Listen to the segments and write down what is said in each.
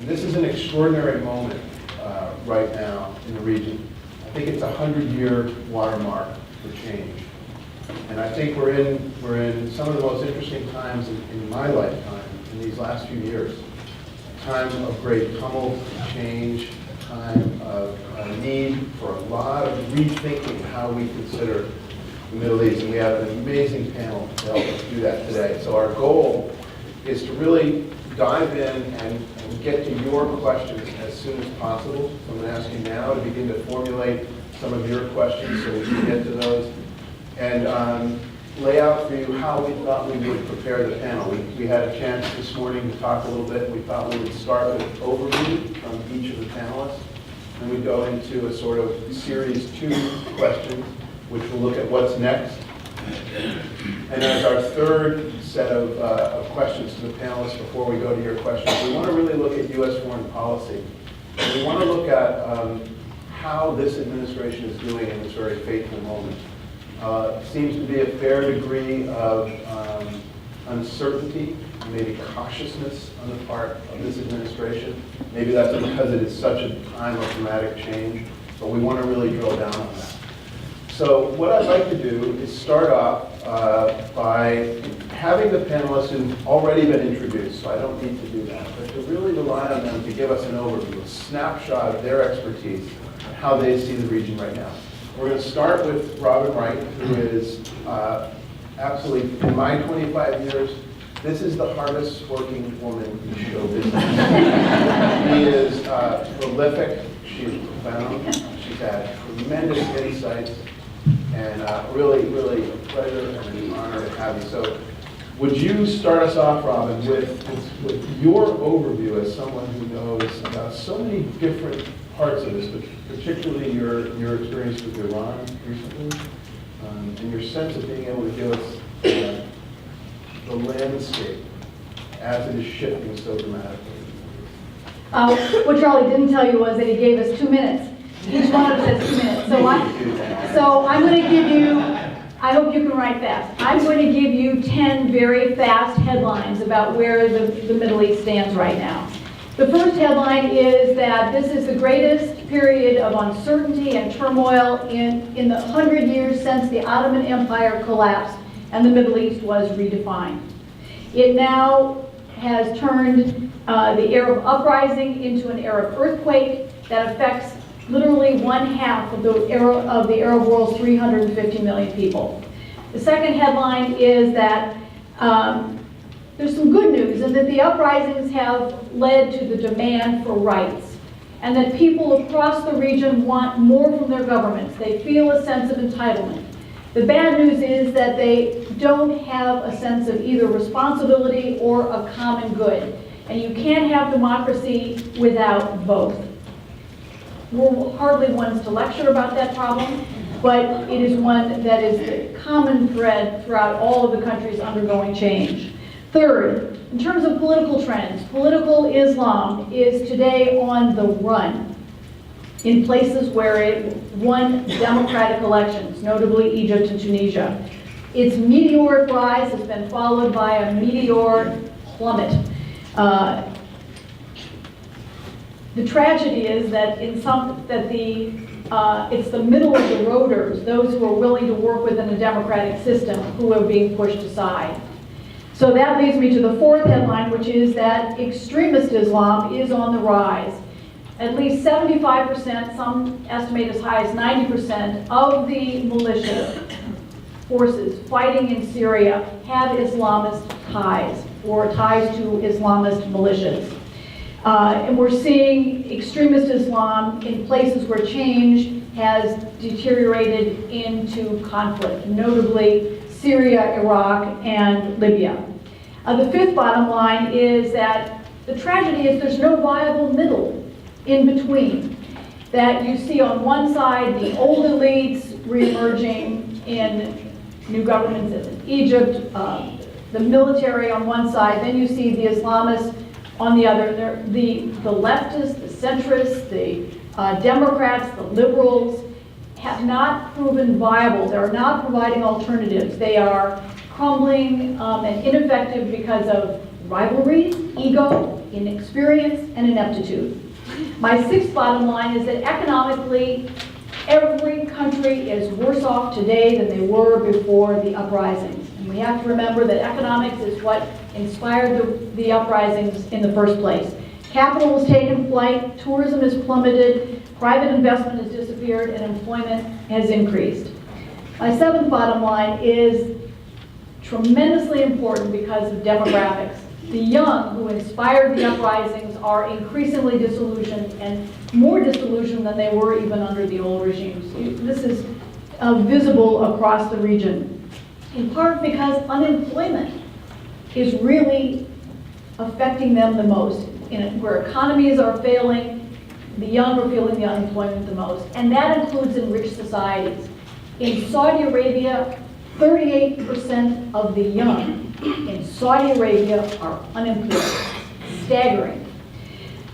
And this is an extraordinary moment right now in the region. I think it's a 100-year watermark for change. And I think we're in some of the most interesting times in my lifetime in these last few years. A time of great tumult, change, a time of need for a lot of rethinking how we consider the Middle East. And we have an amazing panel to help us do that today. So our goal is to really dive in and get to your questions as soon as possible. So I'm going to ask you now to begin to formulate some of your questions so we can get to those. And lay out for you how we thought we would prepare the panel. We had a chance this morning to talk a little bit. We thought we would start with an overview from each of the panelists. And we'd go into a sort of series 2 questions, which will look at what's next. And as our third set of questions to the panelists before we go to your questions, we want to really look at U.S. foreign policy. And we want to look at how this administration is doing in this very fateful moment. Seems to be a fair degree of uncertainty, maybe cautiousness on the part of this administration. Maybe that's because it is such a time of dramatic change, but we want to really drill down on that. So what I'd like to do is start off by having the panelists who've already been introduced, so I don't need to do that, but to really rely on them to give us an overview, a snapshot of their expertise, and how they see the region right now. We're going to start with Robin Wright, who is absolutely, in my 25 years, this is the hardest working woman in show business. She is prolific, she's profound, she's had tremendous insights, and really, really a pleasure and an honor to have you. So would you start us off, Robin, with your overview as someone who knows about so many different parts of this, but particularly your experience with Iran recently, and your sense of being able to give us the landscape as it is shifting so dramatically. What Charlie didn't tell you was that he gave us 2 minutes. Each one of us has 2 minutes. So I'm going to give you, I hope you can write fast. I'm going to give you 10 very fast headlines about where the Middle East stands right now. The first headline is that this is the greatest period of uncertainty and turmoil in the 100 years since the Ottoman Empire collapsed and the Middle East was redefined. It now has turned the Arab uprising into an Arab earthquake that affects literally 1/2 of the Arab world's 350 million people. The second headline is that there's some good news in that the uprisings have led to the demand for rights, and that people across the region want more from their governments. They feel a sense of entitlement. The bad news is that they don't have a sense of either responsibility or a common good, and you can't have democracy without both. We're hardly ones to lecture about that problem, but it is one that is the common thread throughout all of the countries undergoing change. Third, in terms of political trends, political Islam is today on the run in places where it won democratic elections, notably Egypt and Tunisia. Its meteoric rise has been followed by a meteoric plummet. The tragedy is that it's the middle of the roaders, those who are willing to work within a democratic system, who are being pushed aside. So that leads me to the fourth headline, which is that extremist Islam is on the rise. At least 75%, some estimate as high as 90% of the militia forces fighting in Syria have Islamist ties or ties to Islamist militias. And we're seeing extremist Islam in places where change has deteriorated into conflict, notably Syria, Iraq, and Libya. The fifth bottom line is that the tragedy is there's no viable middle in between. That you see on one side the old elites reemerging in new governments as in Egypt, the military on one side, then you see the Islamists on the other. The leftists, the centrists, the Democrats, the liberals have not proven viable. They're not providing alternatives. They are crumbling and ineffective because of rivalries, ego, inexperience, and ineptitude. My sixth bottom line is that economically, every country is worse off today than they were before the uprisings. And we have to remember that economics is what inspired the uprisings in the first place. Capital has taken flight, tourism has plummeted, private investment has disappeared, and employment has increased. My seventh bottom line is tremendously important because of demographics. The young who inspired the uprisings are increasingly disillusioned, and more disillusioned than they were even under the old regimes. This is visible across the region, in part because unemployment is really affecting them the most. Where economies are failing, the young are feeling the unemployment the most, and that includes in rich societies. In Saudi Arabia, 38% of the young in Saudi Arabia are unemployed. Staggering.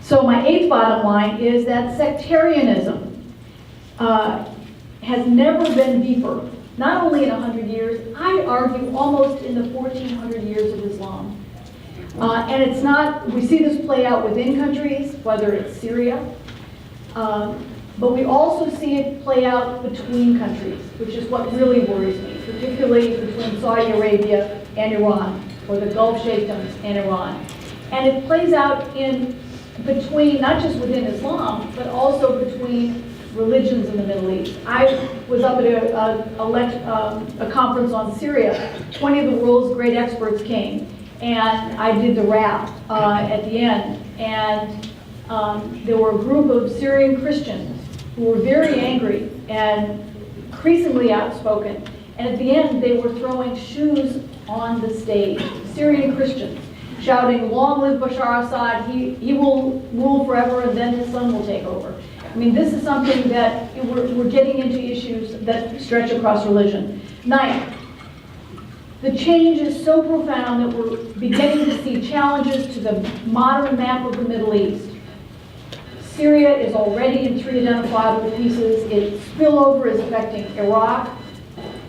So my eighth bottom line is that sectarianism has never been deeper, not only in 100 years, I argue almost in the 1400 years of Islam. And it's not, we see this play out within countries, whether it's Syria, but we also see it play out between countries, which is what really worries me, particularly between Saudi Arabia and Iran, or the Gulf Sheikdoms and Iran. And it plays out in between, not just within Islam, but also between religions in the Middle East. I was up at a conference on Syria. 20 of the world's great experts came, and I did the wrap at the end. And there were a group of Syrian Christians who were very angry and increasingly outspoken. And at the end, they were throwing shoes on the stage. Syrian Christians shouting, "Long live Bashar Assad, he will rule forever and then his son will take over." I mean, this is something that we're getting into issues that stretch across religion. Ninth, the change is so profound that we're beginning to see challenges to the modern map of the Middle East. Syria is already in 3 identifiable pieces. Its spillover is affecting Iraq.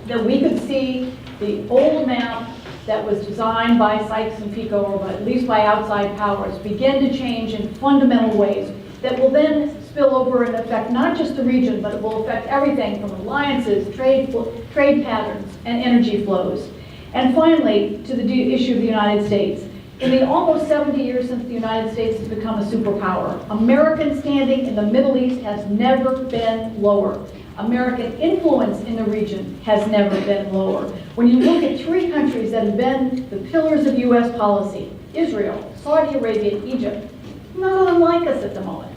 That we could see the old map that was designed by Sykes and Picot, or at least by outside powers, begin to change in fundamental ways that will then spill over and affect not just the region, but it will affect everything from alliances, trade patterns, and energy flows. And finally, to the issue of the United States. In the almost 70 years since the United States has become a superpower, American standing in the Middle East has never been lower. American influence in the region has never been lower. When you look at 3 countries that have been the pillars of U.S. policy, Israel, Saudi Arabia, and Egypt, none of them like us at the moment.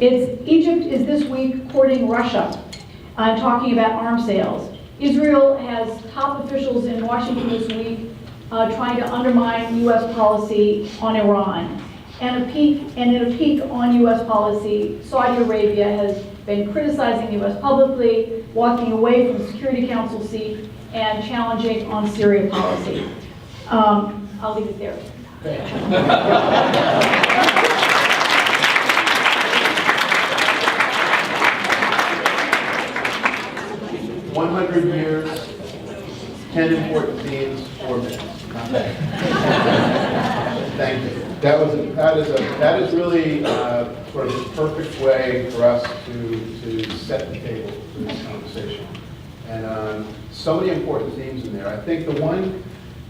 Egypt is this week courting Russia, talking about arms sales. Israel has top officials in Washington this week trying to undermine U.S. policy on Iran. And in a peak on U.S. policy, Saudi Arabia has been criticizing the U.S. publicly, walking away from the Security Council seat, and challenging on Syria policy. I'll leave it there. 100 years, 10 important themes, 4 minutes. Thank you. That is really sort of the perfect way for us to set the table for this conversation. And so many important themes in there. I think the one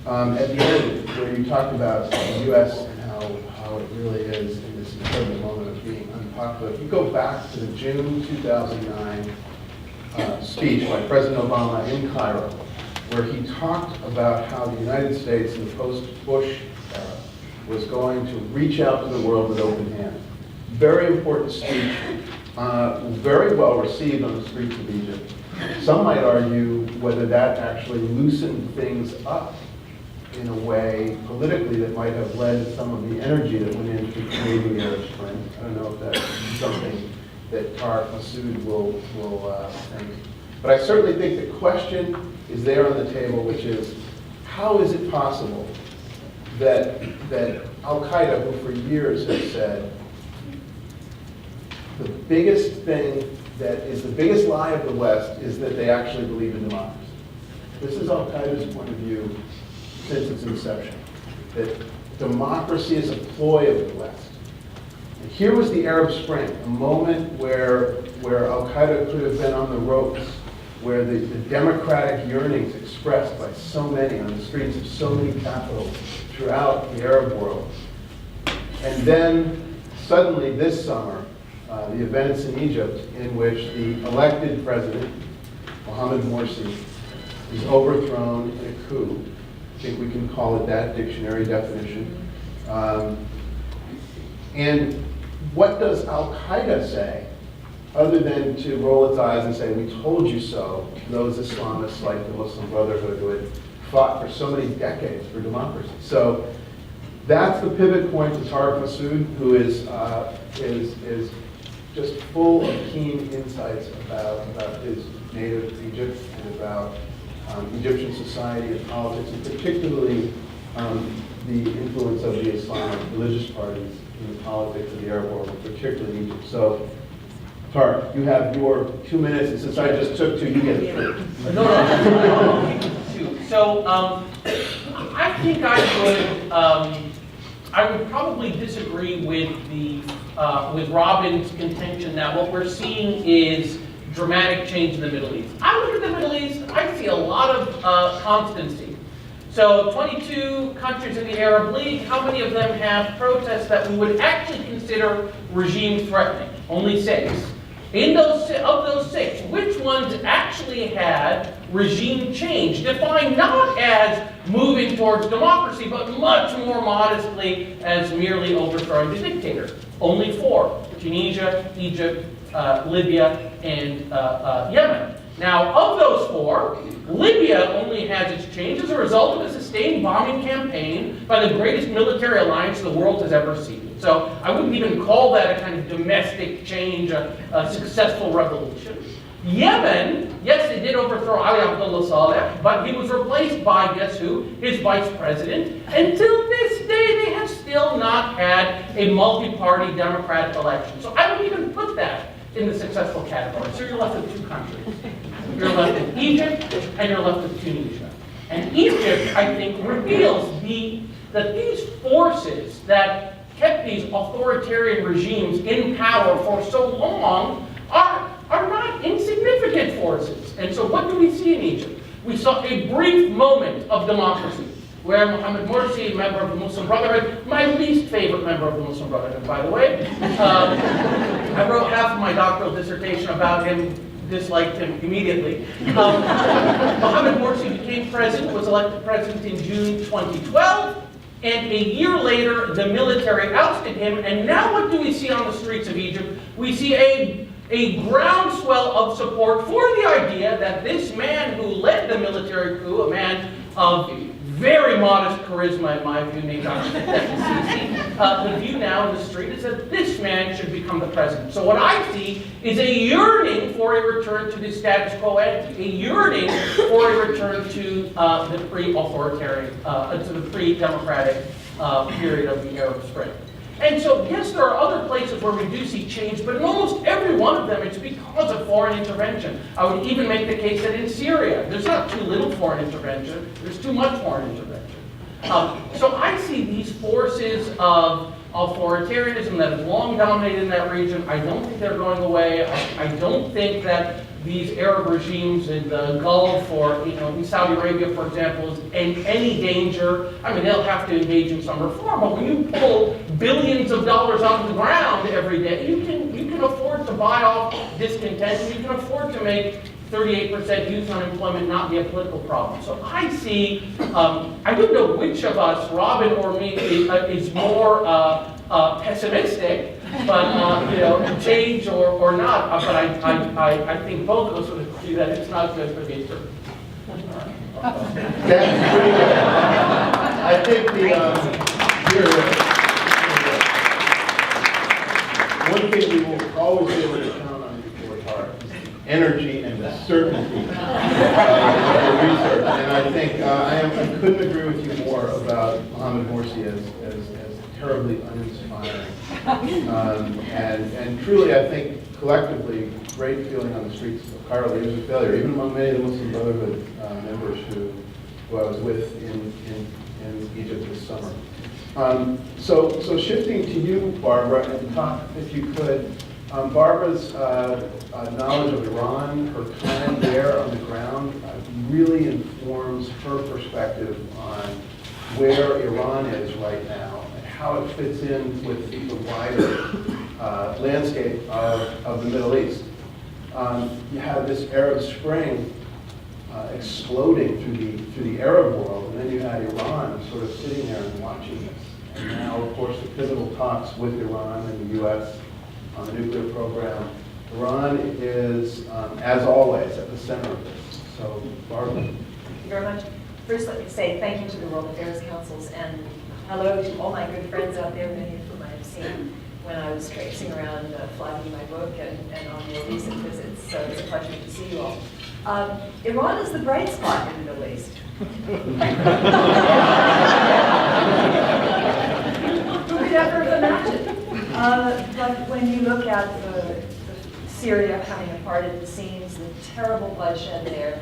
at the end where you talked about the U.S. and how it really is in this incredible moment of being unpopular. If you go back to the June 2009 speech by President Obama in Cairo, where he talked about how the United States in the post-Bush era was going to reach out to the world with open hands. Very important speech, very well received on the streets of Egypt. Some might argue whether that actually loosened things up in a way politically that might have led to some of the energy that went into creating the Arab Spring. I don't know if that's something that Tarek, Masoud will think. But I certainly think the question is there on the table, which is, how is it possible that Al-Qaeda, who for years has said the biggest thing that is the biggest lie of the West is that they actually believe in democracy. This is Al-Qaeda's point of view since its inception. that democracy is a ploy of the West. And here was the Arab Spring, a moment where Al-Qaeda could have been on the ropes, where the democratic yearnings expressed by so many on the streets of so many capitals throughout the Arab world. And then suddenly this summer, the events in Egypt in which the elected president, Mohamed Morsi, is overthrown in a coup. I think we can call it that, dictionary definition. And what does Al-Qaeda say, other than to roll its eyes and say, we told you so, those Islamists like the Muslim Brotherhood who had fought for so many decades for democracy. So that's the pivot point to Tarek Masoud, who is just full of keen insights about his native Egypt and about Egyptian society and politics, and particularly the influence of the Islamic religious parties in the politics of the Arab world, particularly in Egypt. So, Tarek, you have your 2 minutes, and since I just took 2, you get 3. No. So, I think I would probably disagree with Robin's contention that what we're seeing is dramatic change in the Middle East. I look at the Middle East, I see a lot of constancy. So 22 countries in the Arab League, how many of them have protests that we would actually consider regime threatening? Only 6. Of those 6, which ones actually had regime change, defined not as moving towards democracy, but much more modestly as merely overthrowing the dictator? Only 4, Tunisia, Egypt, Libya, and Yemen. Now, of those 4, Libya only has its change as a result of a sustained bombing campaign by the greatest military alliance the world has ever seen. So I wouldn't even call that a kind of domestic change, a successful revolution. Yemen, yes, they did overthrow Ali Abdullah Saleh, but he was replaced by, guess who? His vice president. Until this day, they have still not had a multi-party democratic election. So I don't even put that in the successful category. So you're left with 2 countries. You're left with Egypt, and you're left with Tunisia. And Egypt, I think, reveals that these forces that kept these authoritarian regimes in power for so long are not insignificant forces. And so what do we see in Egypt? We saw a brief moment of democracy, where Mohamed Morsi, a member of the Muslim Brotherhood, my least favorite member of the Muslim Brotherhood, by the way. I wrote half of my doctoral dissertation about him, disliked him immediately. Mohamed Morsi became president, was elected president in June 2012, and a year later, the military ousted him, and now what do we see on the streets of Egypt? We see a groundswell of support for the idea that this man who led the military coup, a man of very modest charisma in my view, named Dr. the view now in the street is that this man should become the president. So what I see is a yearning for a return to the status quo ante, a yearning for a return to the pre-authoritarian, to the pre-democratic period of the Arab Spring. And so, yes, there are other places where we do see change, but in almost every one of them, it's because of foreign intervention. I would even make the case that in Syria, there's not too little foreign intervention, there's too much foreign intervention. So I see these forces of authoritarianism that have long dominated in that region. I don't think they're going away. I don't think that these Arab regimes in the Gulf or in Saudi Arabia, for example, is in any danger. I mean, they'll have to engage in some reform, but when you pull billions of dollars out of the ground every day, you can afford to buy off discontent, and you can afford to make 38% youth unemployment not be a political problem. So I see, I don't know which of us, Robin or me, is more pessimistic, but change or not. But I think both of us would agree that it's not good for the future. That's pretty good. I think one thing we will always be able to count on before Tarek is energy and the certainty of the research. And I think I couldn't agree with you more about Mohamed Morsi as terribly uninspiring. And truly, I think, collectively, great feeling on the streets of Cairo. He was a failure, even among many of the Muslim Brotherhood members who I was with in in Egypt this summer. So shifting to you, Barbara, and talk, if you could, Barbara's knowledge of Iran, her time there on the ground, really informs her perspective on where Iran is right now and how it fits in with the wider landscape of the Middle East. You have this Arab Spring exploding through the Arab world, and then you had Iran sort of sitting there and watching this. And now, of course, the pivotal talks with Iran and the U.S. on the nuclear program. Iran is, as always, at the center of this. So, Barbara. Thank you very much. First, let me say thank you to the World Affairs Councils and hello to all my good friends out there, many of whom I have seen when I was traipsing around flagging my book and on more recent visits. So it's a pleasure to see you all. Iran is the bright spot in the Middle East. Who could ever have imagined? But when you look at Syria coming apart at the seams, the terrible bloodshed there,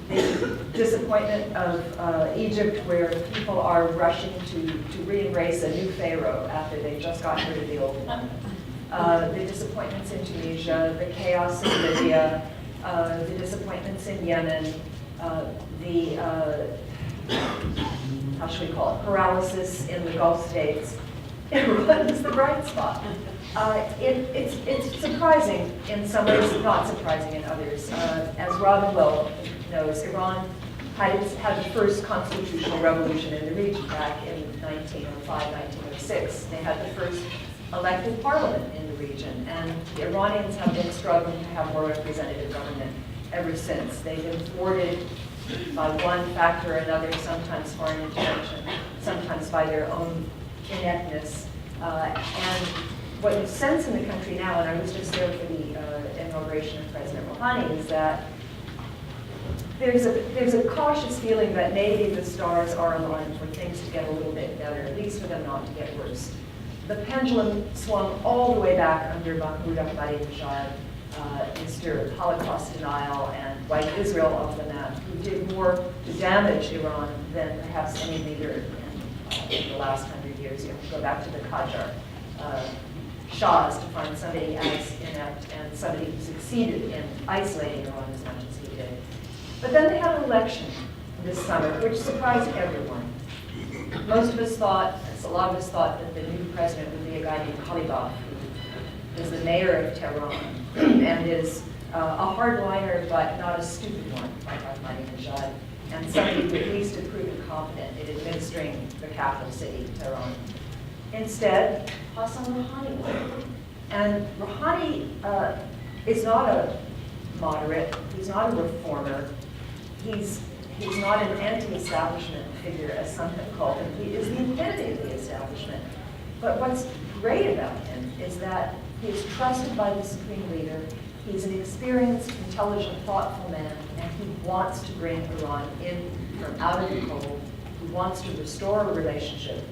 the disappointment of Egypt, where people are rushing to re-embrace a new pharaoh after they've just gotten rid of the old one, the disappointments in Tunisia, the chaos in Libya, the disappointments in Yemen, the how should we call it, paralysis in the Gulf states. Iran is the bright spot. It's surprising in some ways, not surprising in others. As Robin well knows, Iran had the first constitutional revolution in the region back in 1905, 1906. They had the first elected parliament in the region, and the Iranians have been struggling to have more representative government ever since. They've been thwarted by one factor or another, sometimes foreign intervention, sometimes by their own ineptness. And what you sense in the country now, and I was just there for the inauguration of President Rouhani, is that there's a cautious feeling that maybe the stars are aligned for things to get a little bit better, at least for them not to get worse. The pendulum swung all the way back under Mahmoud Ahmadinejad, Mr. Holocaust denial and white Israel off the map, who did more to damage Iran than perhaps any leader in the last 100 years. You have to go back to the Qajar Shahs to find somebody as inept and somebody who succeeded in isolating Iran as much as he did. But then they had an election this summer, which surprised everyone. Most of us thought, a lot of us thought that the new president would be a guy named Khalibaf, who is the mayor of Tehran and is a hardliner, but not a stupid one, like Ahmadinejad, and somebody who at least had proven competent in administering the capital city, Tehran. Instead, Hassan Rouhani won. And Rouhani is not a moderate, he's not a reformer, he's not an anti-establishment figure, as some have called him. He is the epitome of the establishment. But what's great about him is that he is trusted by the supreme leader. He's an experienced, intelligent, thoughtful man, and he wants to bring Iran in from out of the cold. He wants to restore a relationship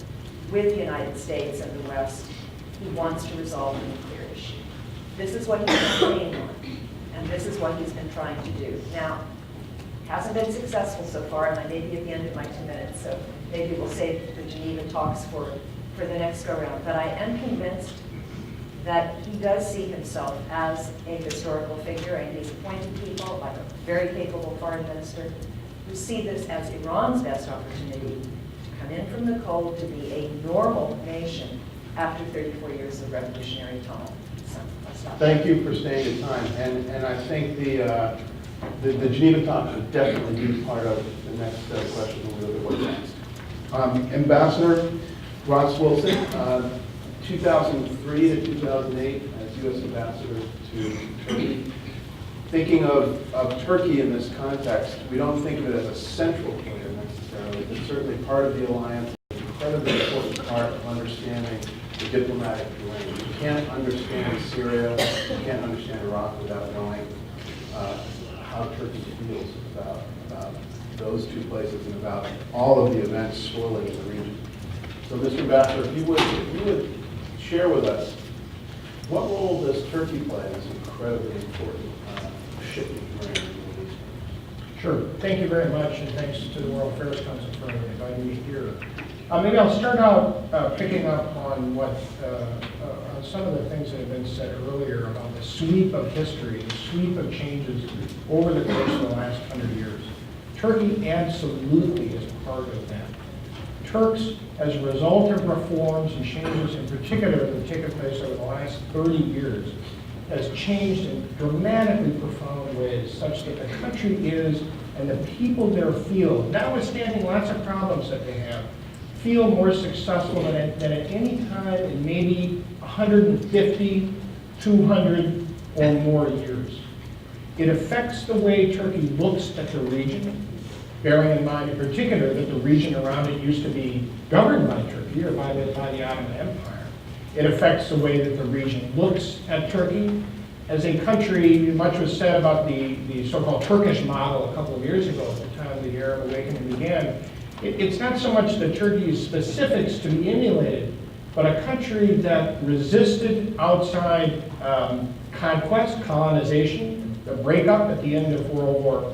with the United States and the West. He wants to resolve the nuclear issue. This is what he's been playing on, and this is what he's been trying to do. Now, hasn't been successful so far, and I may be at the end of my 2 minutes, so maybe we'll save the Geneva talks for the next go-round. But I am convinced that he does see himself as a historical figure, and he's appointed people, like a very capable foreign minister, who see this as Iran's best opportunity to come in from the cold, to be a normal nation after 34 years of revolutionary time. So, let's stop. Thank you for staying at time. And I think the Geneva talks would definitely be part of the next question when we look at what's next. Ambassador Ross Wilson, 2003 to 2008 as U.S. Ambassador to Turkey. Thinking of Turkey in this context, we don't think of it as a central player necessarily, but certainly part of the alliance, an incredibly important part of understanding the diplomatic range. You can't understand Syria, you can't understand Iraq without knowing how Turkey feels about those two places and about all of the events swirling in the region. So, Mr. Ambassador, if you would share with us, what role does Turkey play in this incredibly important shifting range in the Middle East? Sure. Thank you very much, and thanks to the World Affairs Council for inviting me here. Maybe I'll start out picking up on what on some of the things that have been said earlier about the sweep of history, the sweep of changes over the course of the last 100 years. Turkey absolutely is part of that. Turks, as a result of reforms and changes in particular that have taken place over the last 30 years, has changed in dramatically profound ways, such that the country is, and the people there feel, notwithstanding lots of problems that they have, feel more successful than at any time in maybe 150, 200 or more years. It affects the way Turkey looks at the region, bearing in mind in particular that the region around it used to be governed by Turkey or by the Ottoman Empire. It affects the way that the region looks at Turkey. As a country, much was said about the so-called Turkish model a couple of years ago at the time the Arab awakening began. It's not so much the Turkey's specifics to be emulated, but a country that resisted outside conquest, colonization, the breakup at the end of World War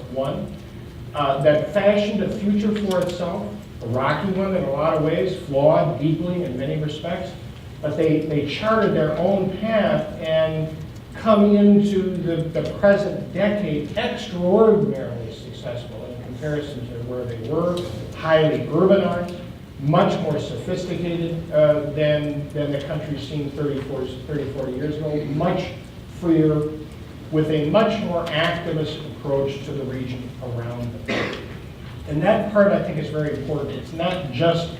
I, that fashioned a future for itself, a rocky one in a lot of ways, flawed deeply in many respects, but they charted their own path and come into the present decade extraordinarily successful in comparison to where they were, highly urbanized, much more sophisticated than the country seen 30, 40 years ago, much freer, with a much more activist approach to the region around them. And that part, I think, is very important. It's not just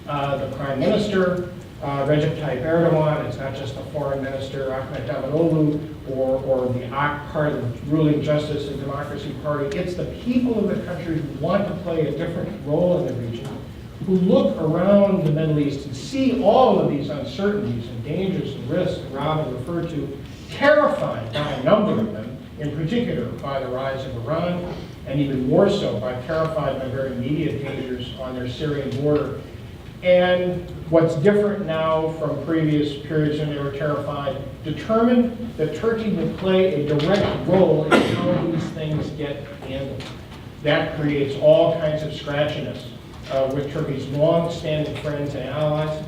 the Prime Minister, Recep Tayyip Erdogan, it's not just the Foreign Minister, Ahmet Davutoğlu, or the AK part of the ruling Justice and Democracy Party. It's the people of the country who want to play a different role in the region, who look around the Middle East and see all of these uncertainties and dangers and risks that Robin referred to, terrified by a number of them, in particular by the rise of Iran, and even more so terrified by very immediate dangers on their Syrian border. And what's different now from previous periods when they were terrified, determined that Turkey would play a direct role in how these things get handled. That creates all kinds of scratchiness with Turkey's long-standing friends and allies.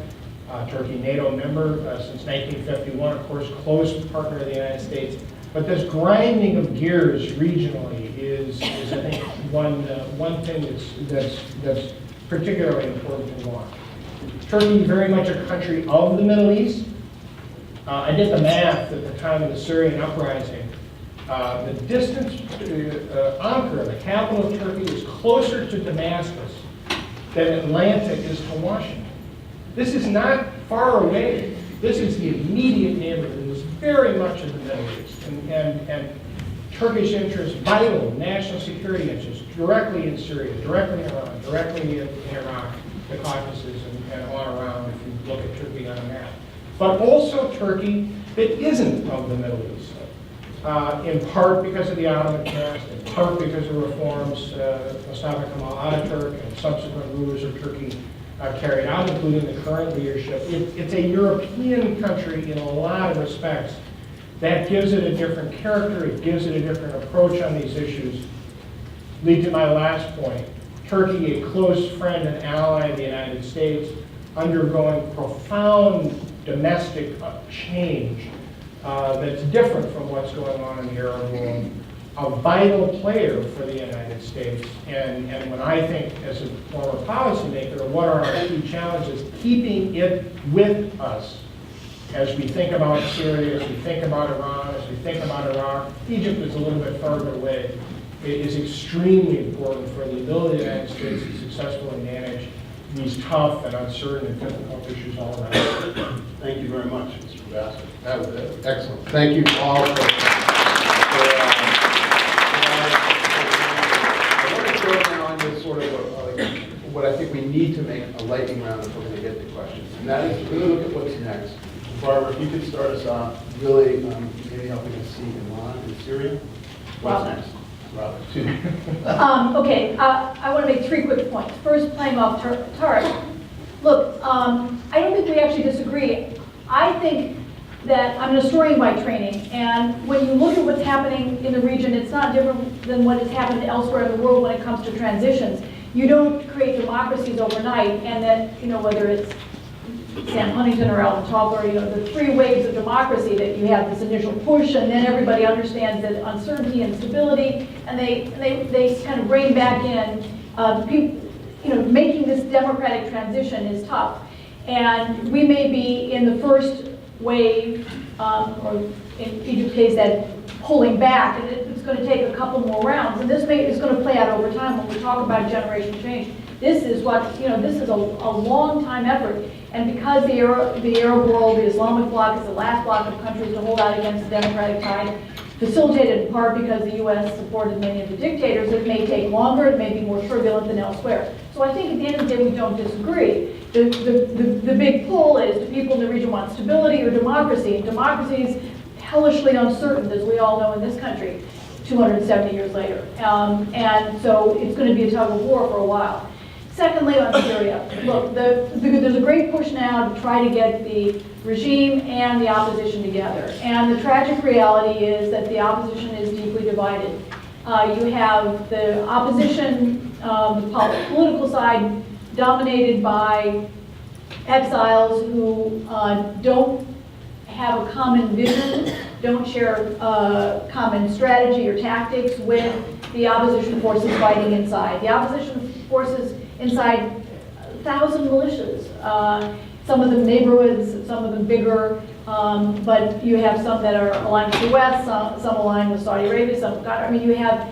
Turkey, NATO member since 1951, of course, close partner of the United States. But this grinding of gears regionally is I think, one thing that's particularly important to watch. Turkey, very much a country of the Middle East. I did the math at the time of the Syrian uprising. The distance to Ankara, the capital of Turkey, is closer to Damascus than Atlanta is to Washington. This is not far away. This is the immediate neighborhood. It is very much in the Middle East. And Turkish interests, vital national security interests, directly in Syria, directly in Iran, directly in Iraq, the Caucasus, and on around if you look at Turkey on a map. But also Turkey that isn't of the Middle East, in part because of the Ottoman past, in part because of reforms Mustafa Kemal Ataturk and subsequent rulers of Turkey carried out, including the current leadership. It's a European country in a lot of respects. That gives it a different character, it gives it a different approach on these issues. Lead to my last point. Turkey, a close friend and ally of the United States, undergoing profound domestic change that's different from what's going on in the Arab world. A vital player for the United States. And when I think, as a former policymaker, what are our key challenges? Keeping it with us as we think about Syria, as we think about Iran, as we think about Iraq. Egypt is a little bit farther away. It is extremely important for the ability of the United States to successfully manage these tough and uncertain and difficult issues all around. Thank you very much, Mr. Bassett. That was excellent. Thank you all for I want to go now into sort of what I think we need to make a lightning round if we're going to get to questions. And that is to really look at what's next. Barbara, if you could start us off, really maybe helping us see Iran and Syria. What's next? Robert, Okay, I want to make 3 quick points. First, playing off Tarek. Look, I don't think we actually disagree. I think that I'm an historian by training, and when you look at what's happening in the region, it's not different than what has happened elsewhere in the world when it comes to transitions. You don't create democracies overnight, and that, whether it's Sam Huntington or Alvin Toffler, the 3 waves of democracy, that you have this initial push, and then everybody understands that uncertainty and stability, and they kind of rein back in. Making this democratic transition is tough. And we may be in the first wave, or in Egypt's case, that pulling back, and it's going to take a couple more rounds. And this is going to play out over time when we talk about generational change. This is this is a long time effort. And because the Arab world, the Islamic bloc, is the last bloc of countries to hold out against the democratic tide, facilitated in part because the U.S. supported many of the dictators, it may take longer, it may be more turbulent than elsewhere. So I think at the end of the day, we don't disagree. The big pull is, do people in the region want stability or democracy? And democracy is hellishly uncertain, as we all know in this country, 270 years later. And so it's going to be a tug of war for a while. Secondly, on Syria, look, there's a great push now to try to get the regime and the opposition together. And the tragic reality is that the opposition is deeply divided. You have the opposition, the political side, dominated by exiles who don't have a common vision, don't share common strategy or tactics with the opposition forces fighting inside. The opposition forces inside 1,000 militias, some of them neighborhoods, some of them bigger, but you have some that are aligned with the West, some aligned with Saudi Arabia, you have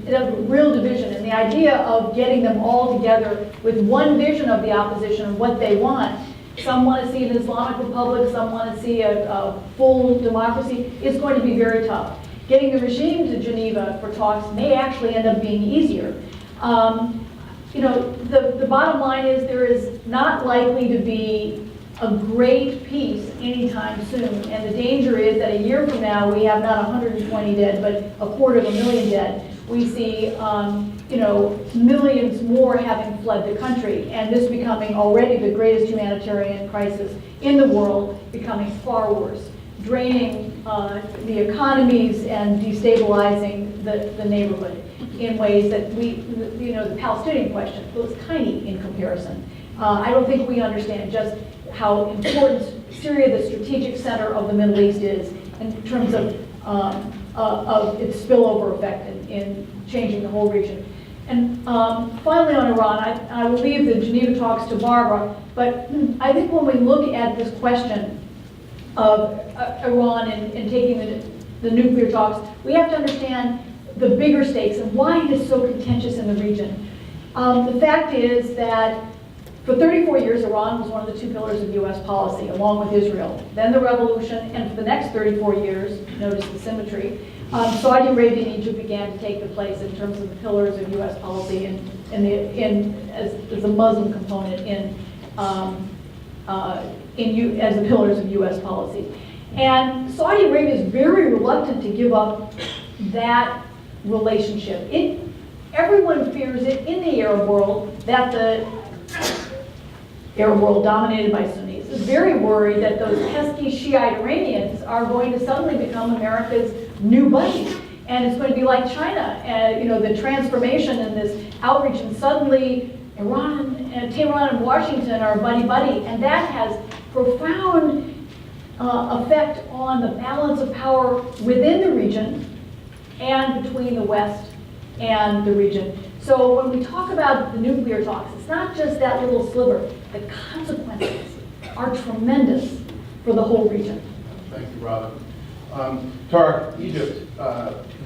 a real division. And the idea of getting them all together with one vision of the opposition and what they want, some want to see an Islamic republic, some want to see a full democracy, is going to be very tough. Getting the regime to Geneva for talks may actually end up being easier. The bottom line is there is not likely to be a great peace anytime soon. And the danger is that a year from now, we have not 120 dead, but 250,000 dead. We see, millions more having fled the country, and this becoming already the greatest humanitarian crisis in the world, becoming far worse, draining the economies and destabilizing the neighborhood in ways that the Palestinian question feels tiny in comparison. I don't think we understand just how important Syria, the strategic center of the Middle East, is in terms of its spillover effect in changing the whole region. And finally on Iran, I will leave the Geneva talks to Barbara, but I think when we look at this question of Iran and taking the nuclear talks, we have to understand the bigger stakes and why it is so contentious in the region. The fact is that for 34 years, Iran was one of the 2 pillars of U.S. policy, along with Israel. Then the revolution, and for the next 34 years, notice the symmetry, Saudi Arabia and Egypt began to take the place in terms of the pillars of U.S. policy as a Muslim component as the pillars of U.S. policy. And Saudi Arabia is very reluctant to give up that relationship. Everyone fears it in the Arab world that the Arab world dominated by Sunnis is very worried that those pesky Shiite Iranians are going to suddenly become America's new buddies. And it's going to be like China, the transformation and this outreach, and suddenly Iran and Tehran and Washington are buddy-buddy, and that has profound effect on the balance of power within the region and between the West and the region. So when we talk about the nuclear talks, it's not just that little sliver. The consequences are tremendous for the whole region. Thank you, Robin. Tarek, Egypt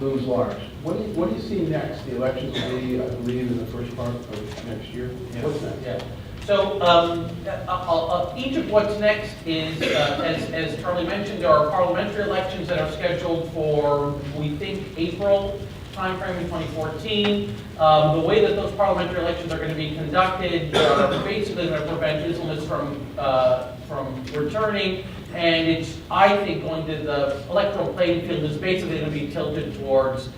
looms large. What do you see next? The elections will be, I believe, in the first part of next year. What's next? Yeah. So Egypt, what's next is, as Charlie mentioned, there are parliamentary elections that are scheduled for, we think, April timeframe in 2014. The way that those parliamentary elections are going to be conducted are basically going to prevent Islamists from returning, and it's, I think, going to the electoral playing field is basically going to be tilted towards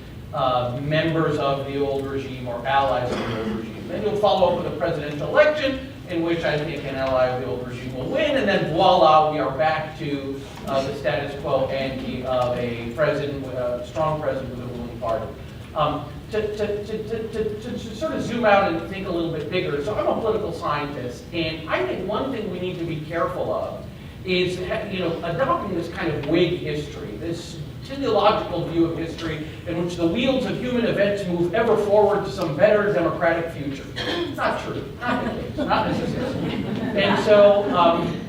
members of the old regime or allies of the old regime. Then you'll follow up with a presidential election, in which I think an ally of the old regime will win, and then voila, we are back to the status quo ante of a president, strong president with a ruling party. To sort of zoom out and think a little bit bigger, so I'm a political scientist, and I think one thing we need to be careful of is, adopting this kind of Whig history, this teleological view of history in which the wheels of human events move ever forward to some better democratic future. It's not true, not the case, not necessarily. And so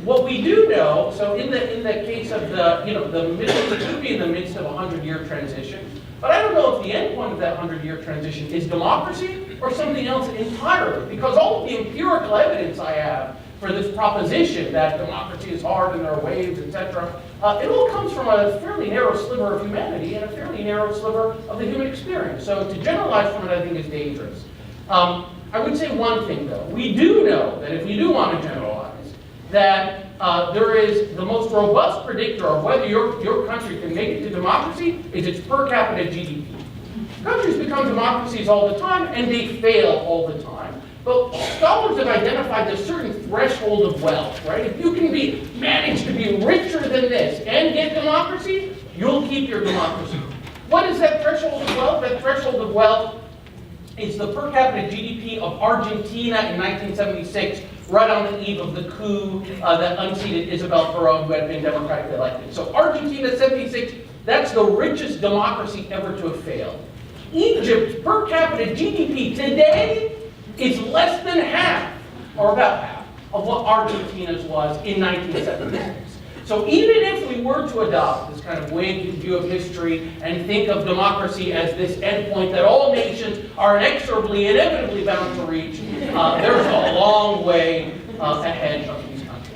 what we do know, so in the case of the middle, it could be in the midst of a 100-year transition, but I don't know if the end point of that 100-year transition is democracy or something else entirely, because all of the empirical evidence I have for this proposition that democracy is hard and there are waves, etc., it all comes from a fairly narrow sliver of humanity and a fairly narrow sliver of the human experience. So to generalize from it, I think, is dangerous. I would say one thing, though. We do know that if we do want to generalize, that there is the most robust predictor of whether your country can make it to democracy is its per capita GDP. Countries become democracies all the time, and they fail all the time. But scholars have identified a certain threshold of wealth, right? If you can manage to be richer than this and get democracy, you'll keep your democracy. What is that threshold of wealth? That threshold of wealth is the per capita GDP of Argentina in 1976, right on the eve of the coup that unseated Isabel Perón, who had been democratically elected. So Argentina, 76, that's the richest democracy ever to have failed. Egypt's per capita GDP today is less than half, or about half, of what Argentina's was in 1976. So even if we were to adopt this kind of Whig view of history and think of democracy as this endpoint that all nations are inexorably, inevitably bound to reach, there's a long way ahead of these countries.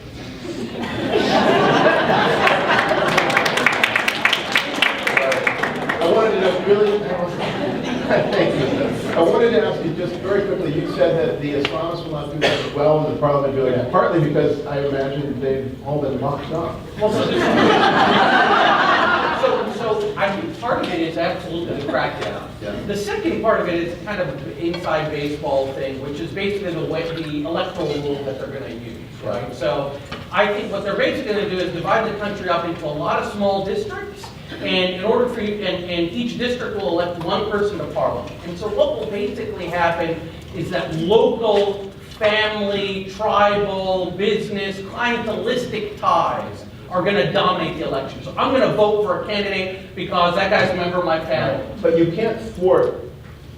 I wanted to know really, thank you. I wanted to ask you just very quickly, you said that the Islamists will not do that as well and the parliament doing it, partly because I imagine they've all been locked up. Well, so I think part of it is absolutely the crackdown. Yeah. The second part of it is kind of an inside baseball thing, which is basically the electoral rule that they're going to use, right? So I think what they're basically going to do is divide the country up into a lot of small districts, and in order for you, and each district will elect one person to parliament. And so what will basically happen is that local, family, tribal, business, clientelistic ties are going to dominate the election. So I'm going to vote for a candidate because that guy's a member of my family. But you can't thwart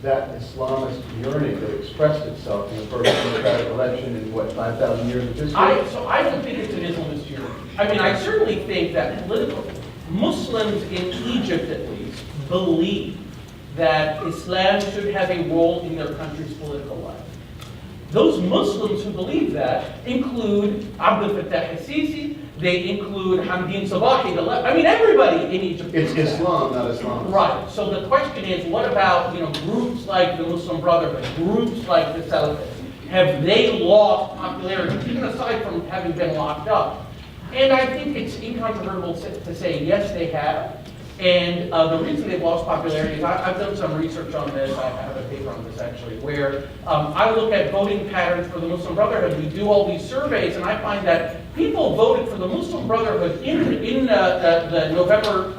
that Islamist yearning that expressed itself in the first democratic election in, 5,000 years of history? So I don't think it's an Islamist yearning. I mean, I certainly think that Muslims in Egypt, at least, believe that Islam should have a role in their country's political life. Those Muslims who believe that include Abdel Fattah al-Sisi, they include Hamdin Sabahi, everybody in Egypt. It's Islam, not Islam. Right. So the question is, what about groups like the Muslim Brotherhood, groups like the Salafists? Have they lost popularity, even aside from having been locked up? And I think it's incontrovertible to say, yes, they have. And the reason they've lost popularity is I've done some research on this. I have a paper on this, actually, where I look at voting patterns for the Muslim Brotherhood. We do all these surveys, and I find that people voted for the Muslim Brotherhood in the November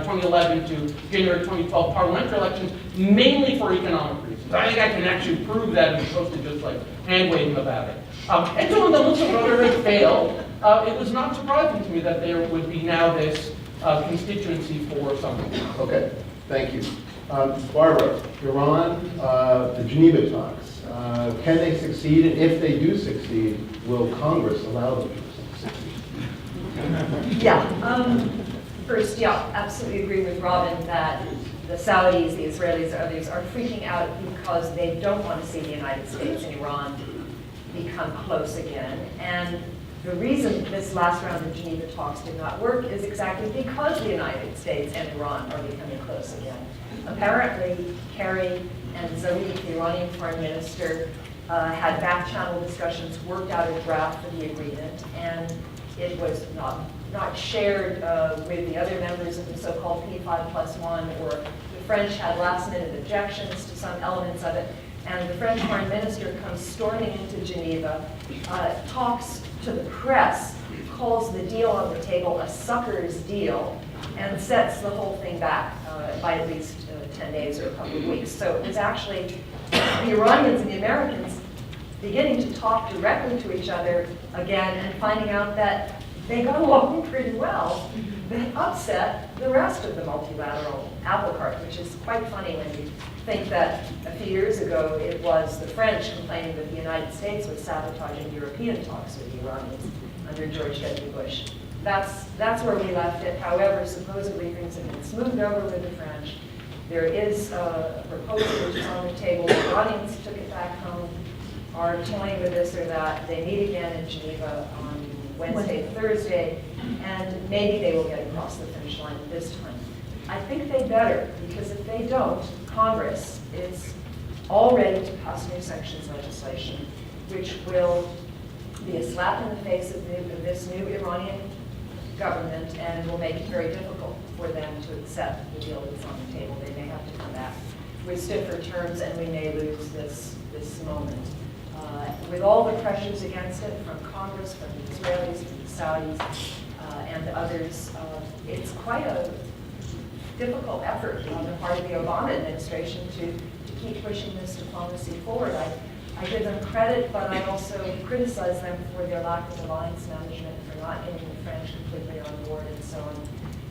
2011 to January 2012 parliamentary elections, mainly for economic reasons. I think I can actually prove that as opposed to just hand-waving about it. And so when the Muslim Brotherhood failed, it was not surprising to me that there would be now this constituency for something. Okay, thank you. Barbara, Iran, the Geneva talks, can they succeed? And if they do succeed, will Congress allow them to succeed? Yeah. First, absolutely agree with Robin that the Saudis, the Israelis, and others are freaking out because they don't want to see the United States and Iran become close again. And the reason this last round of Geneva talks did not work is exactly because the United States and Iran are becoming close again. Apparently, Kerry and Zarif, the Iranian foreign minister, had back-channel discussions, worked out a draft for the agreement, and it was not shared with the other members of the so-called P5+1, or the French had last-minute objections to some elements of it. and the French foreign minister comes storming into Geneva, talks to the press, calls the deal on the table a sucker's deal, and sets the whole thing back by at least 10 days or a couple of weeks. So it was actually the Iranians and the Americans beginning to talk directly to each other again and finding out that they got along pretty well. They upset the rest of the multilateral apple cart, which is quite funny when you think that a few years ago it was the French complaining that the United States was sabotaging European talks with the Iranians under George W. Bush. That's where we left it. However, supposedly things have been smoothed over with the French. There is a proposal which is on the table. The Iranians took it back home, are toying with this or that. They meet again in Geneva on Wednesday, Thursday, and maybe they will get across the finish line this time. I think they better, because if they don't, Congress is all ready to pass new sanctions legislation, which will be a slap in the face of this new Iranian government and will make it very difficult for them to accept the deal that's on the table. They may have to come back with stiffer terms, and we may lose this moment. With all the pressures against it from Congress, from the Israelis, from the Saudis, and others, it's quite a difficult effort on the part of the Obama administration to keep pushing this diplomacy forward. I give them credit, but I also criticize them for their lack of alliance management, for not getting the French completely on board and so on,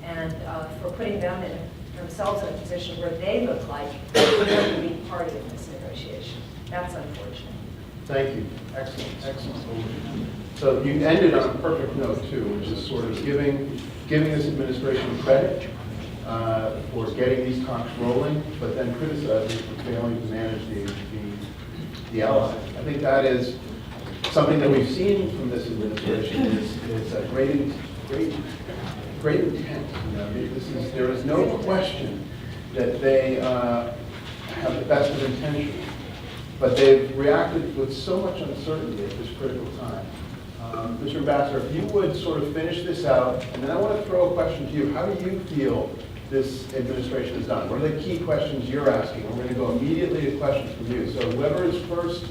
and for putting themselves in a position where they look like they're going to be party in this negotiation. That's unfortunate. Thank you. Excellent, excellent. So you ended on a perfect note too, which is sort of giving this administration credit for getting these talks rolling, but then criticizing for failing to manage the allies. I think that is something that we've seen from this administration is a great intent. You know, there is no question that they have the best of intentions, but they've reacted with so much uncertainty at this critical time. Mr. Ambassador, if you would sort of finish this out, and then I want to throw a question to you. How do you feel this administration has done? What are the key questions you're asking? We're going to go immediately to questions from you. So whoever is first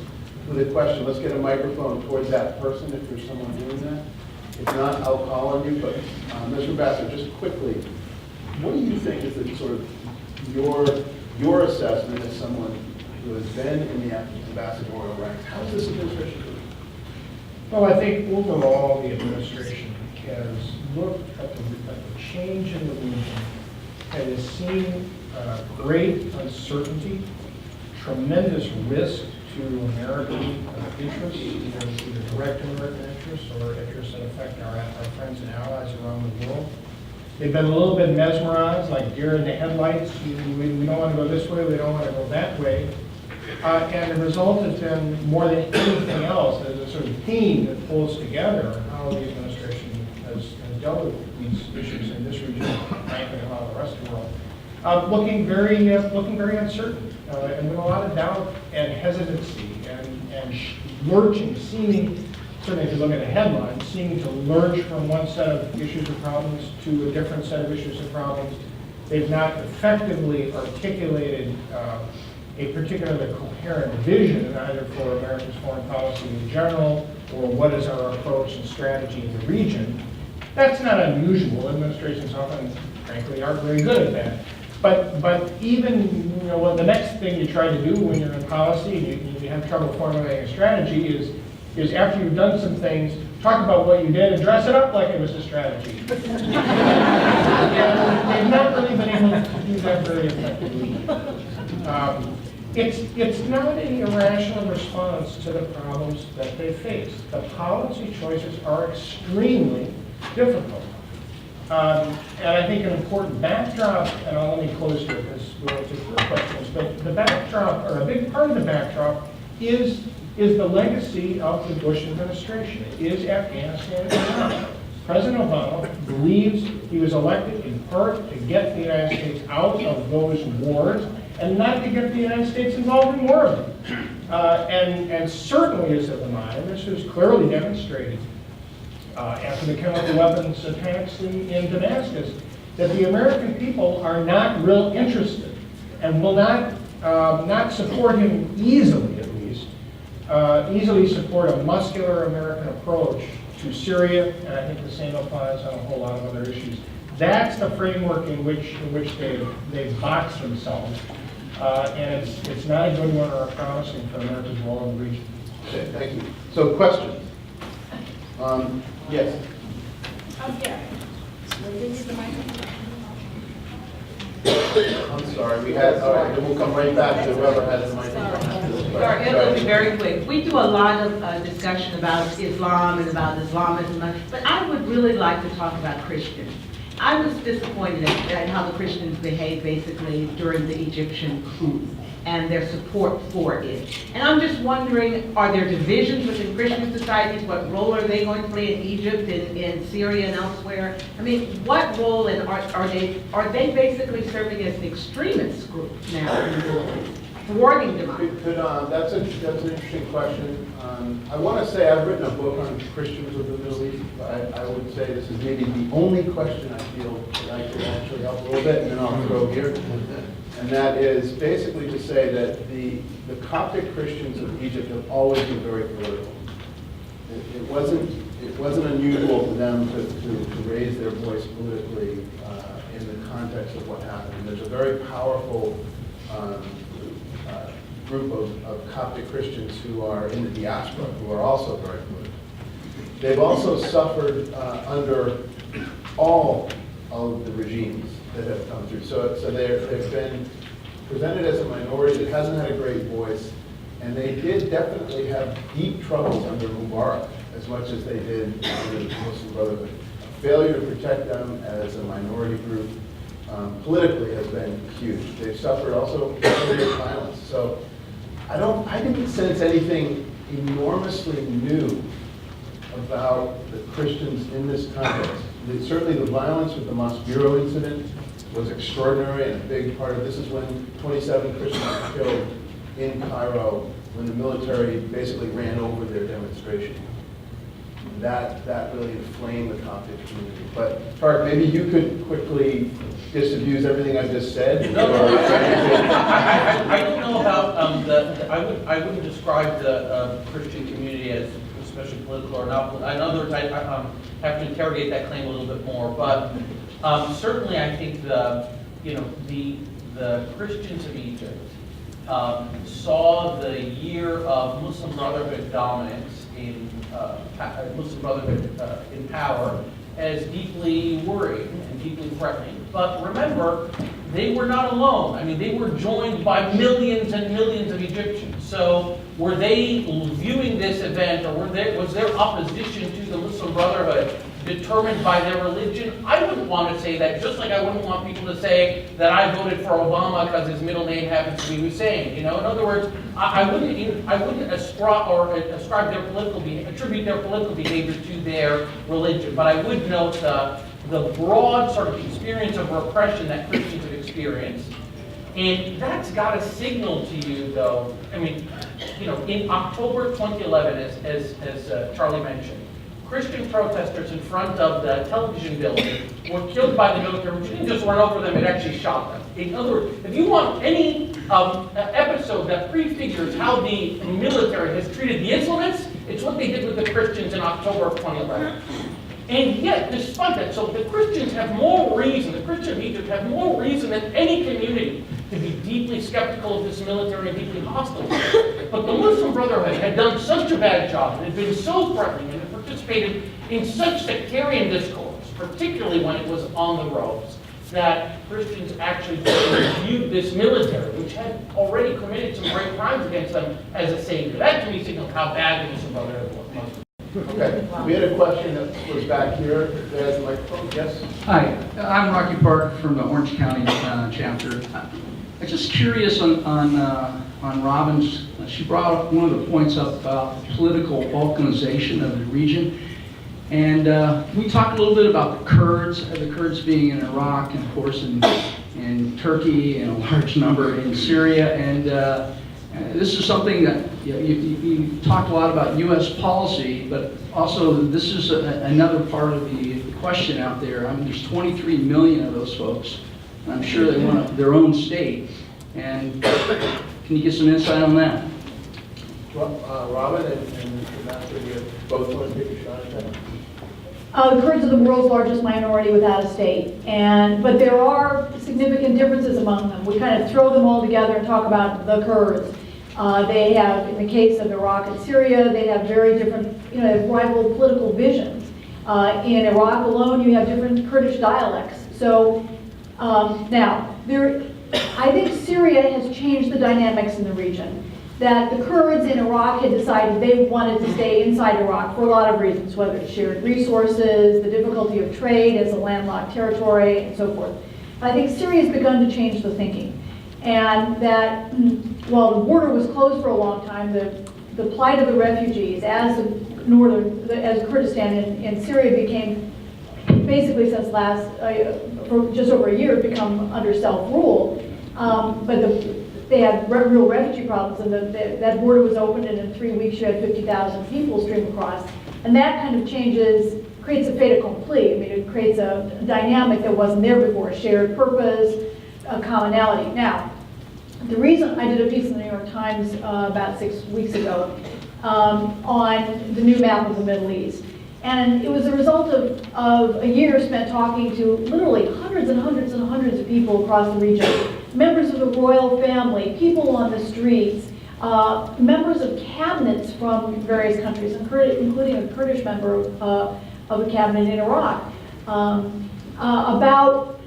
with a question, let's get a microphone towards that person if there's someone doing that. If not, I'll call on you. But Mr. Ambassador, just quickly, what do you think is the sort of your assessment as someone who has been in the ambassadorial ranks? How is this administration doing? Well, I think overall the administration has looked at the change in the region and has seen great uncertainty, tremendous risk to American interests, either direct American interests or interests that affect our friends and allies around the world. They've been a little bit mesmerized, like deer in the headlights. We don't want to go this way, we don't want to go that way. And the result has been, more than anything else, there's a sort of theme that pulls together how the administration has dealt with these issues in this region, frankly, and a lot of the rest of the world. Looking very uncertain, and with a lot of doubt and hesitancy and lurching, seeming, certainly if you look at the headlines, seeming to lurch from one set of issues or problems to a different set of issues and problems. They've not effectively articulated a particularly coherent vision either for America's foreign policy in general or what is our approach and strategy in the region. That's not unusual. Administrations often, frankly, aren't very good at that. But even, well, the next thing you try to do when you're in policy and you have trouble formulating a strategy is after you've done some things, talk about what you did and dress it up like it was a strategy. And they've not really been able to do that very effectively. It's not an irrational response to the problems that they face. The policy choices are extremely difficult. And I think an important backdrop, and I'll let me close here because we'll take your questions, but the backdrop, or a big part of the backdrop, is the legacy of the Bush administration. It is Afghanistan and Iraq. President Obama believes he was elected in part to get the United States out of those wars and not to get the United States involved in more of them. And certainly is of the mind, this was clearly demonstrated after the chemical weapons attacks in Damascus, that the American people are not real interested and will not not support him easily, at least, easily support a muscular American approach to Syria, and I think the same applies on a whole lot of other issues. That's the framework in which they've boxed themselves, and it's not a good one or a promising for America's role in the region. Okay, thank you. So questions? Yes. I'm sorry, we had, all right, then we'll come right back to whoever has the microphone. Sorry, it'll be very quick. We do a lot of discussion about Islam and about Islamism, but I would really like to talk about Christians. I was disappointed at how the Christians behaved basically during the Egyptian coup and their support for it. And I'm just wondering, are there divisions within Christian societies? What role are they going to play in Egypt, in Syria and elsewhere? I mean, what role and are they basically serving as an extremist group now in the Middle East, thwarting democracy? That's an interesting question. I want to say I've written a book on Christians of the Middle East. I would say this is maybe the only question I feel that I could actually help a little bit, and then I'll throw here. And that is basically to say that the Coptic Christians of Egypt have always been very political. It wasn't unusual for them to raise their voice politically in the context of what happened. And there's a very powerful group of Coptic Christians who are in the diaspora who are also very political. They've also suffered under all of the regimes that have come through. So they've been presented as a minority that hasn't had a great voice, and they did definitely have deep troubles under Mubarak as much as they did under the Muslim Brotherhood. A failure to protect them as a minority group politically has been huge. They've suffered also serious violence. So I didn't sense anything enormously new about the Christians in this context. Certainly the violence with the Mosque Bureau incident was extraordinary, and a big part of this is when 27 Christians were killed in Cairo when the military basically ran over their demonstration. And that really inflamed the Coptic community. But Tarek, maybe you could quickly disabuse everything I just said. No, I don't know about I wouldn't describe the Christian community as especially political or not. In other words, I have to interrogate that claim a little bit more. But certainly, I think the Christians of Egypt saw the year of Muslim Brotherhood dominance in Muslim Brotherhood in power as deeply worrying and deeply threatening. But remember, they were not alone. I mean, they were joined by millions and millions of Egyptians. So were they viewing this event, or was their opposition to the Muslim Brotherhood determined by their religion? I wouldn't want to say that, just like I wouldn't want people to say that I voted for Obama because his middle name happens to be Hussein. You know, in other words, I wouldn't ascribe their political attribute their political behavior to their religion. But I would note the broad sort of experience of repression that Christians have experienced. And that's got to signal to you, though, I mean, you know, in October 2011, as Charlie mentioned, Christian protesters in front of the television building were killed by the military, which didn't just run over them, it actually shot them. In other words, if you want any episode that prefigures how the military has treated the Islamists, it's what they did with the Christians in October of 2011. And yet, despite that, so the Christians have more reason, the Christians of Egypt have more reason than any community to be deeply skeptical of this military and deeply hostile. But the Muslim Brotherhood had done such a bad job, and had been so threatening, and had participated in such sectarian discourse, particularly when it was on the roads, that Christians actually viewed this military, which had already committed some great crimes against them, as a savior. That to me signals how bad the Muslim Brotherhood was. Okay, we had a question that was back here. There's the microphone. Yes? Hi, I'm Rocky Park from the Orange County chapter. I'm just curious on Robin's, she brought up one of the points up about the political balkanization of the region. And we talked a little bit about the Kurds being in Iraq, and of course in Turkey, and a large number in Syria. And this is something that you talked a lot about U.S. policy, but also this is another part of the question out there. I mean, there's 23 million of those folks. I'm sure they want their own state. And can you get some insight on that? Robin and Mr. Master, you both want to take a shot at that? The Kurds are the world's largest minority without a state, but there are significant differences among them. We kind of throw them all together and talk about the Kurds. They have, in the case of Iraq and Syria, they have very different, rival political visions. In Iraq alone, you have different Kurdish dialects. So now, I think Syria has changed the dynamics in the region. That the Kurds in Iraq had decided they wanted to stay inside Iraq for a lot of reasons, whether it's shared resources, the difficulty of trade as a landlocked territory, and so forth. I think Syria has begun to change the thinking. And that while the border was closed for a long time, the plight of the refugees as Kurdistan in Syria became, basically since for just over a year, become under self-rule. But they had real refugee problems, and that border was opened, and in 3 weeks you had 50,000 people stream across. And that kind of creates a fait accompli. I mean, it creates a dynamic that wasn't there before, a shared purpose, a commonality. Now, the reason I did a piece in the New York Times about 6 weeks ago on the new map of the Middle East. And it was a result of a year spent talking to literally hundreds and hundreds and hundreds of people across the region. Members of the royal family, people on the streets, members of cabinets from various countries, including a Kurdish member of a cabinet in Iraq, about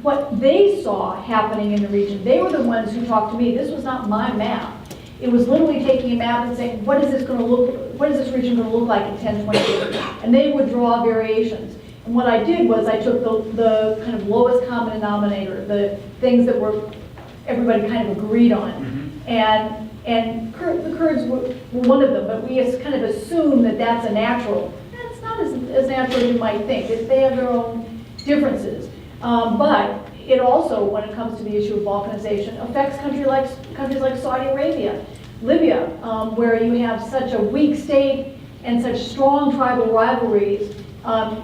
what they saw happening in the region. They were the ones who talked to me. This was not my map. It was literally taking a map and saying, what is this region going to look like in 10, 20 years? And they would draw variations. And what I did was I took the kind of lowest common denominator, the things that everybody kind of agreed on. And the Kurds were one of them, but we kind of assume that that's a natural. That's not as natural as you might think. They have their own differences. But it also, when it comes to the issue of balkanization, affects countries like Saudi Arabia, Libya, where you have such a weak state and such strong tribal rivalries.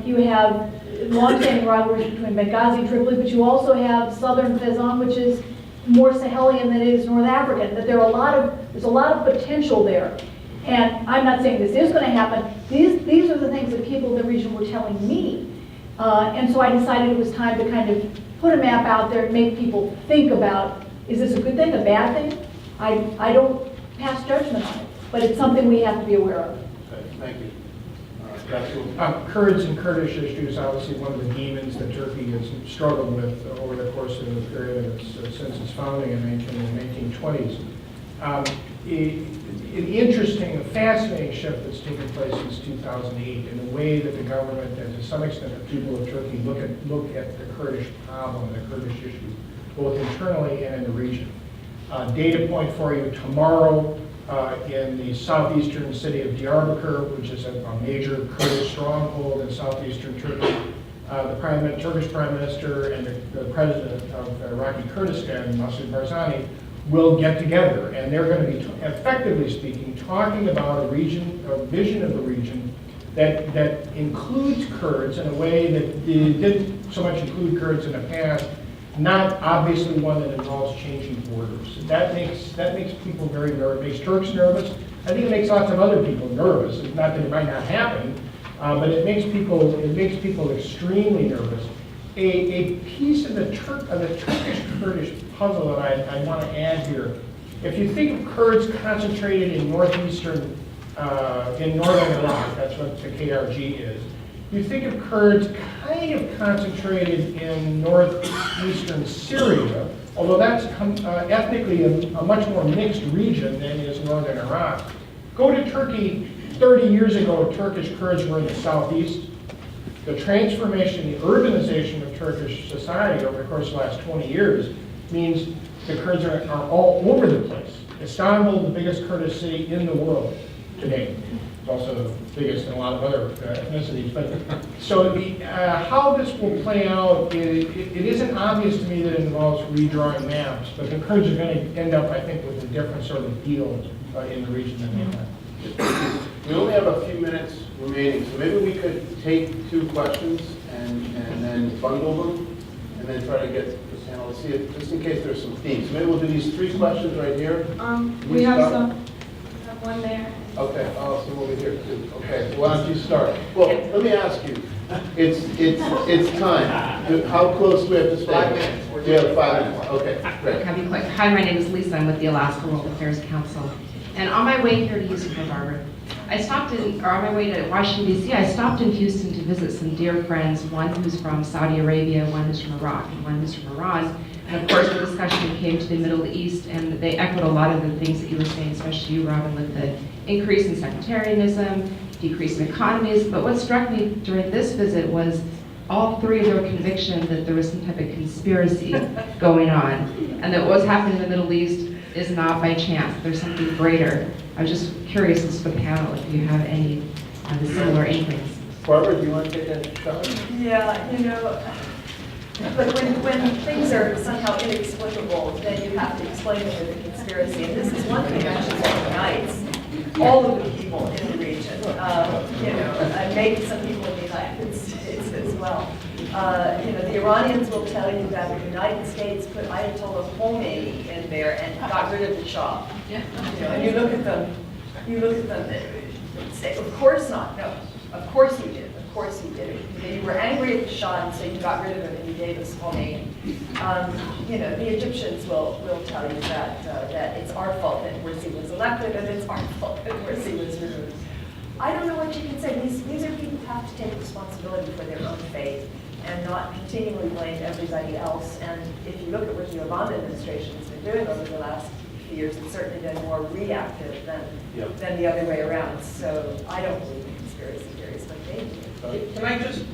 You have long-standing rivalries between Benghazi and Tripoli, but you also have southern Fezzan, which is more Sahelian than it is North African. That there's a lot of potential there. And I'm not saying this is going to happen. These are the things that people in the region were telling me. And so I decided it was time to kind of put a map out there and make people think about, is this a good thing, a bad thing? I don't pass judgment on it, but it's something we have to be aware of. Okay, thank you. Kurds and Kurdish issues, obviously one of the demons that Turkey has struggled with over the course of the period since its founding in the 1920s. An interesting, fascinating shift that's taken place since 2008 in the way that the government and to some extent the people of Turkey look at the Kurdish problem, the Kurdish issue, both internally and in the region. Data point for you, tomorrow in the southeastern city of Diyarbakir, which is a major Kurdish stronghold in southeastern Turkey, the Turkish Prime Minister and the President of Iraqi Kurdistan, Masoud Barzani, will get together, and they're going to be, effectively speaking, talking about a vision of the region that includes Kurds in a way that didn't so much include Kurds in the past, not obviously one that involves changing borders. That makes people very nervous. It makes Turks nervous. I think it makes lots of other people nervous. It's not that it might not happen, but it makes people extremely nervous. A piece of the Turkish-Kurdish puzzle that I want to add here, if you think of Kurds concentrated in northern Iraq, that's what the KRG is. You think of Kurds kind of concentrated in northeastern Syria, although that's ethnically a much more mixed region than is northern Iraq. Go to Turkey 30 years ago, Turkish Kurds were in the southeast. The transformation, the urbanization of Turkish society over the course of the last 20 years means the Kurds are all over the place. Istanbul, the biggest Kurdish city in the world today. It's also the biggest in a lot of other ethnicities. But so how this will play out, it isn't obvious to me that it involves redrawing maps, but the Kurds are going to end up, I think, with a different sort of deal in the region than they have. We only have a few minutes remaining, so maybe we could take 2 questions and then bundle them, and then try to get to panel to see if, just in case there's some themes. Maybe we'll do these 3 questions right here. We You have start? some, we have one there. Okay, some over here too. Okay, so why don't you start? Well, let me ask you, it's time. How close do we have to stay? 5 minutes. We have 5 minutes, okay, great. I'll be quick. Hi, my name is Lisa. I'm with the Alaska World Affairs Council. And on my way here to Houston, Barbara, on my way to Washington, D.C., I stopped in Houston to visit some dear friends, one who's from Saudi Arabia, one who's from Iraq, and one who's from Iran. And of course, the discussion came to the Middle East, and they echoed a lot of the things that you were saying, especially you, Robin, with the increase in sectarianism, decrease in economies. But what struck me during this visit was all 3 of their conviction that there was some type of conspiracy going on, and that what was happening in the Middle East is not by chance. There's something greater. I was just curious as to the panel if you have any similar inklings. Barbara, do you want to take a shot? Yeah, you know, but when things are somehow inexplicable, then you have to explain it with a conspiracy. And this is one thing actually that unites all of the people in the region. You know, and maybe some people in the United States as well. You know, the Iranians will tell you that the United States put Ayatollah Khomeini in there and got rid of the Shah. You know, and you look at them, and say, of course not. No, of course you did. Of course you did. You were angry at the Shah and so you got rid of him and you gave us Khomeini. You know, the Egyptians will tell you that it's our fault that Morsi was elected and it's our fault that Morsi was removed. I don't know what you can say. These are people who have to take responsibility for their own fate and not continually blame everybody else. And if you look at what the Obama administration has been doing over the last few years, it's certainly been more reactive than the other way around. So I don't believe in conspiracy theories, but they do. Can I just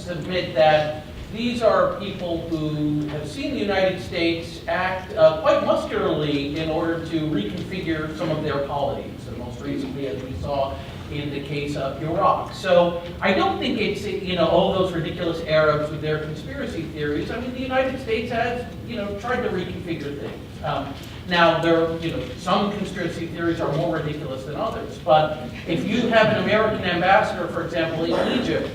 submit that these are people who have seen the United States act quite muscularly in order to reconfigure some of their polities, and most recently, as we saw in the case of Iraq. So I don't think it's, you know, all those ridiculous Arabs with their conspiracy theories. I mean, the United States has, you know, tried to reconfigure things. Now, some conspiracy theories are more ridiculous than others, but if you have an American ambassador, for example, in Egypt,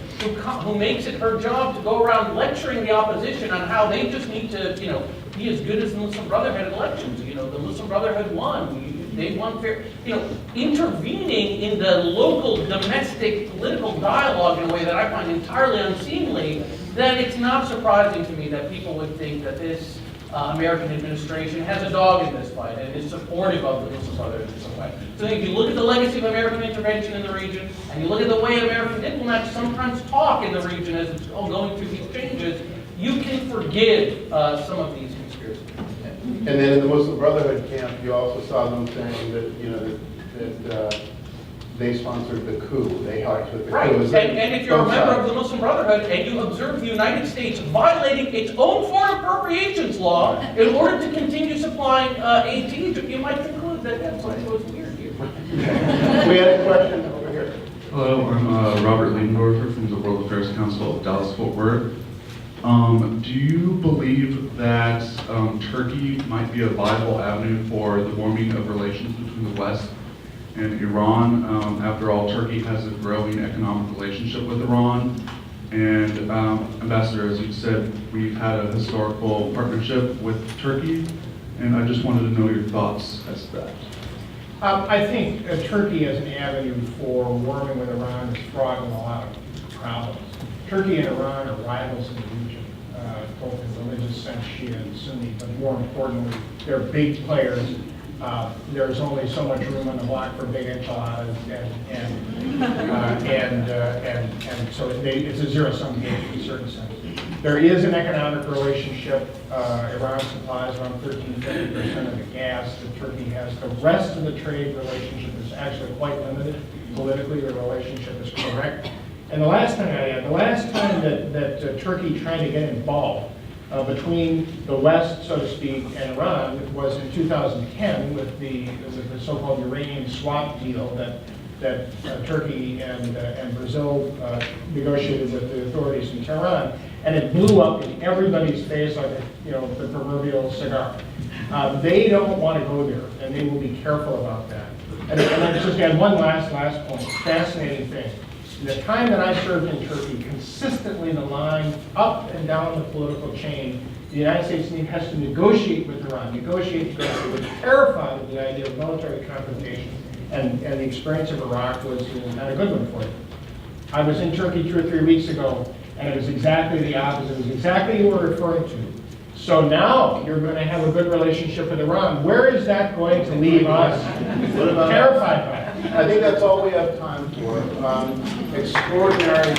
who makes it her job to go around lecturing the opposition on how they just need to, you know, be as good as the Muslim Brotherhood elections. You know, the Muslim Brotherhood won. They won fair, you know, intervening in the local domestic political dialogue in a way that I find entirely unseemly, then it's not surprising to me that people would think that this American administration has a dog in this fight and is supportive of the Muslim Brotherhood in some way. So if you look at the legacy of American intervention in the region, and you look at the way American diplomats sometimes talk in the region as it's going through these changes, you can forgive some of these conspiracies. And then in the Muslim Brotherhood camp, you also saw them saying that, you know, that they sponsored the coup. They helped with the Right, coup. and if you're a member of the Muslim Brotherhood and you observe the United States violating its own foreign appropriations law in order to continue supplying aid to Egypt, you might conclude that that's something that was weird here. We had a question over here. Hello, I'm Robert Leendorfer from the World Affairs Council of Dallas-Fort Worth. Do you believe that Turkey might be a viable avenue for the warming of relations between the West and Iran? After all, Turkey has a growing economic relationship with Iran. And Ambassador, as you said, we've had a historical partnership with Turkey. And I just wanted to know your thoughts as to that. I think Turkey as an avenue for warming with Iran is fraught with a lot of problems. Turkey and Iran are rivals in the region, both in religious sense, Shia and Sunni, but more importantly, they're big players. There's only so much room on the block for big enchiladas, and so it's a zero-sum game in a certain sense. There is an economic relationship. Iran supplies around 13-15% of the gas that Turkey has. The rest of the trade relationship is actually quite limited. Politically, the relationship is correct. And the last time that Turkey tried to get involved between the West, so to speak, and Iran was in 2010 with the so-called uranium swap deal that Turkey and Brazil negotiated with the authorities in Tehran, and it blew up in everybody's face like the proverbial cigar. They don't want to go there, and they will be careful about that. And I just add one last point, fascinating thing. In the time that I served in Turkey, consistently the line up and down the political chain the United States has to negotiate with Iran, negotiate. We're terrified of the idea of military confrontation, and the experience of Iraq was not a good one for it. I was in Turkey 2 or 3 weeks ago, and it was exactly the opposite. It was exactly what we're referring to. So now you're going to have a good relationship with Iran. Where is that going to leave us? Terrified by it. I think that's all we have time for. Extraordinary.